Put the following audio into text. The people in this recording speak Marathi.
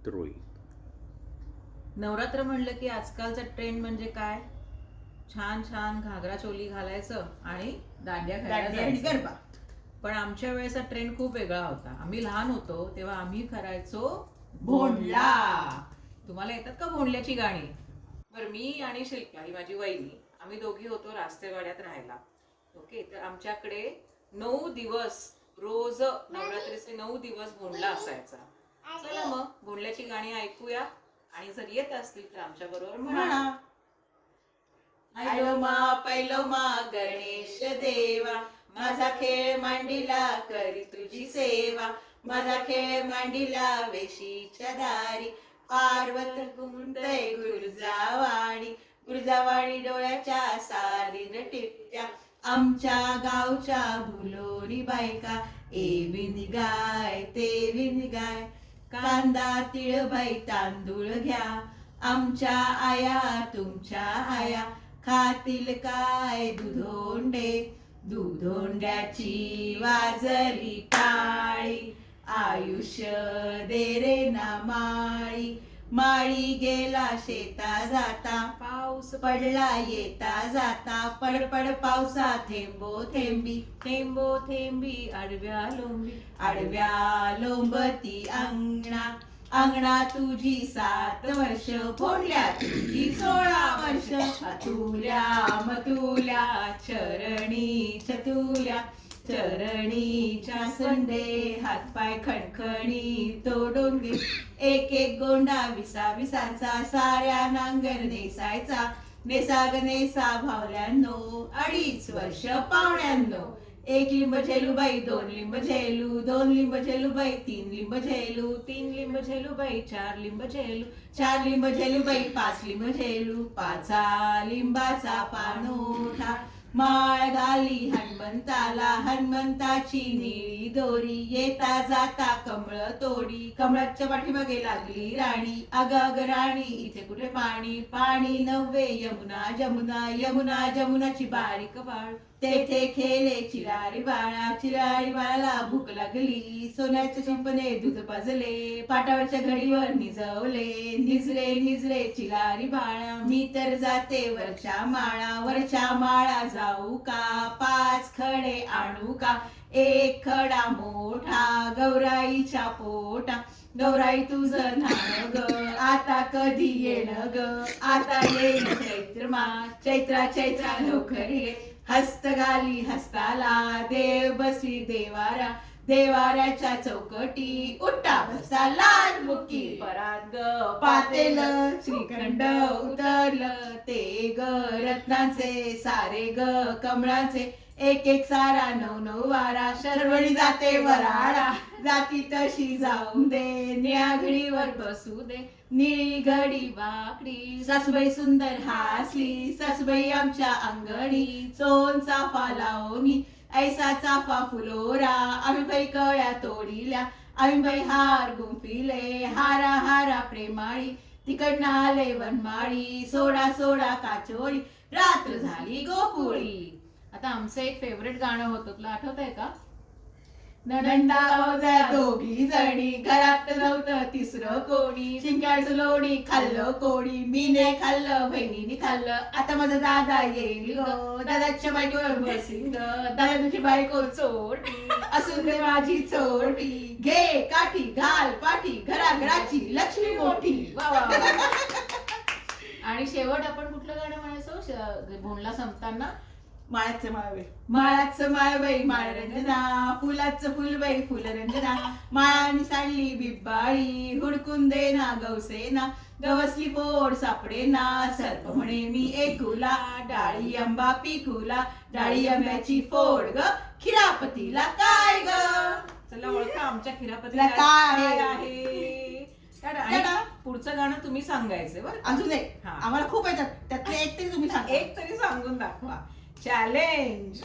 रोहित. नवरात्र म्हणलं की आजकालचा ट्रेंड म्हणजे काय? छान छान घागरा चोली घालायचं आणि दांड्या खेळायला दांडिया आणि जायचं. गरबा. पण आमच्या वेळेचा ट्रेंड खूप वेगळा होता. आम्ही लहान होतो तेव्हा आम्ही करायचो भोंडला. तुम्हाला येतात का भोंडल्याची गाणी? बरं, मी आणि शिल्पा ही माझी वहिनी, आम्ही दोघी होतो रास्तेवाड्यात राहायला. ओके, तर आमच्याकडे 9 दिवस रोज नवरात्रीचे 9 दिवस भोंडला असायचा. चला मग भोंडल्याची गाणी ऐकूया आणि जर येत असतील तर आमच्या बरोबर म्हणा. आलो मा पैलो मा गणेश देवा, माझा खेळ मांडीला करी तुझी सेवा, माझा खेळ मांडीला वेशीच्या दारी, पार्वत गुंतय गुरुजावाणी, गुरुजावाणी डोळ्याच्या सारीन टिपत्या, आमच्या गावच्या भुलोरी बायका, ए विनगाय ते विनगाय, कांदा तिळ बाई तांदूळ घ्या, आमच्या आया तुमच्या आया, खातील काय दुधोंडे, दुधोंड्याची वाजली टाळी, आयुष्य दे रे ना माळी, माळी गेला शेता जाता, पाऊस पडला येता जाता, पडपड पावसा थेंबो थेंबी, थेंबो थेंबी आडव्या लोंबी, आडव्या लोंबती अंगणा, अंगणा तुझी 7 वर्ष, भोंडल्या तुझी 16 वर्ष, अतुल्या मतुल्या चरणी चतुल्या, चरणीच्या संडे हातपाय खणखणी तोडून घे, एक एक गोंडा विसा विसाचा, साऱ्या नांगर नेसायचा, नेसाग नेसा भावल्यांनो, 2.5 वर्ष पाहुण्यांनो, 1 लिंब झेलू बाई, 2 लिंब झेलू, 2 लिंब झेलू बाई, 3 लिंब झेलू, 3 लिंब झेलू बाई, 4 लिंब झेलू, 4 लिंब झेलू बाई, 5 लिंब झेलू, 5 लिंबाचा पानोठा, माळ घाली हनुमंताला, हनुमंताची निळी दोरी, येता जाता कमळ तोडी, कमळाच्या पाठीमागे लागली राणी, अग अग राणी इथे कुठे पाणी, पाणी नव्हे यमुना जमुना, यमुना जमुनाची बारीक बाळ, तेथे खेळे चिरारी बाळा, चिरारी बाळाला भूक लागली, सोन्याच्या शिंपणे दूध पाजले, पाटावरच्या घडीवर निजवले, निजरे निजरे चिरारी बाळा, मी तर जाते वरच्या माळा, वरच्या माळा जाऊ का, 5 खडे आणू का, 1 खडा मोठा गौराईच्या पोटा, गौराई तुझं नाव ग, आता कधी येण ग, आता येईन चैत्र मास, चैत्रा चैत्रा लवकर ये, हस्त घाली हस्ताला, देव बसली देवारा, देवाऱ्याच्या चौकटी, उठा बसा लाल मुकी, परात ग पातेल, श्रीखंड उतरलं ते ग, रत्नाचे सारे ग कमळाचे, एक एक सारा 9 वारा, शरवणी जाते वराडा, जाती तशी जाऊ दे, निळ्या घडीवर बसू दे, निळी घडी वाकडी, सासूबाई सुंदर हासली, सासूबाई आमच्या अंगणी, सोन चाफा लावणी, ऐसा चाफा फुलोरा, आम्ही बाई कळ्या तोडिल्या, आम्ही बाई हार गुंफिले, हारा हारा प्रेमाळी, तिकडनं आले वनमाळी, सोडा सोडा काचोळी, रात्र झाली गोकुळी. आता आमचं एक फेवरेट गाणं होतं, तुला आठवत आहे का? नंदा भावजा दोघी जणी, घरात नव्हतं तिसरं कोणी, शिंक्याचं लोणी खाल्लं कोणी, मीने खाल्लं बहिणीने खाल्लं, आता माझा दादा येईल ग, दादाच्या बायकोवर बसीन ग, दादा तुझी बायको चोरटी, असून दे माझी चोरटी, घे काठी घाल पाठी, घराघराची लक्ष्मी मोठी. वा वा वा. आणि शेवट आपण कुठलं गाणं म्हणायचो भोंडला संपताना? माळाचं माळबाई, माळाचं माळबाई माळरंजना, फुलाचं फुलबाई फुलरंजना, माळानी सांडली बिब्बाळी, हुडकून दे ना गवसेना, गवसली फोड सापडेना, सर्प म्हणे मी एकुला, डाळी आंबा पिकुला, डाळी आंब्याची फोड ग, खिरापतीला काय ग. चला ओळखा आमच्या खिरापतीला काय आहे. आणि पुढचं गाणं तुम्ही सांगायचं बरं. अजून एक, हा. आम्हाला खूप येतात, त्यातले एक तरी तुम्ही सांगा. एक तरी सांगून दाखवा. चॅलेंज.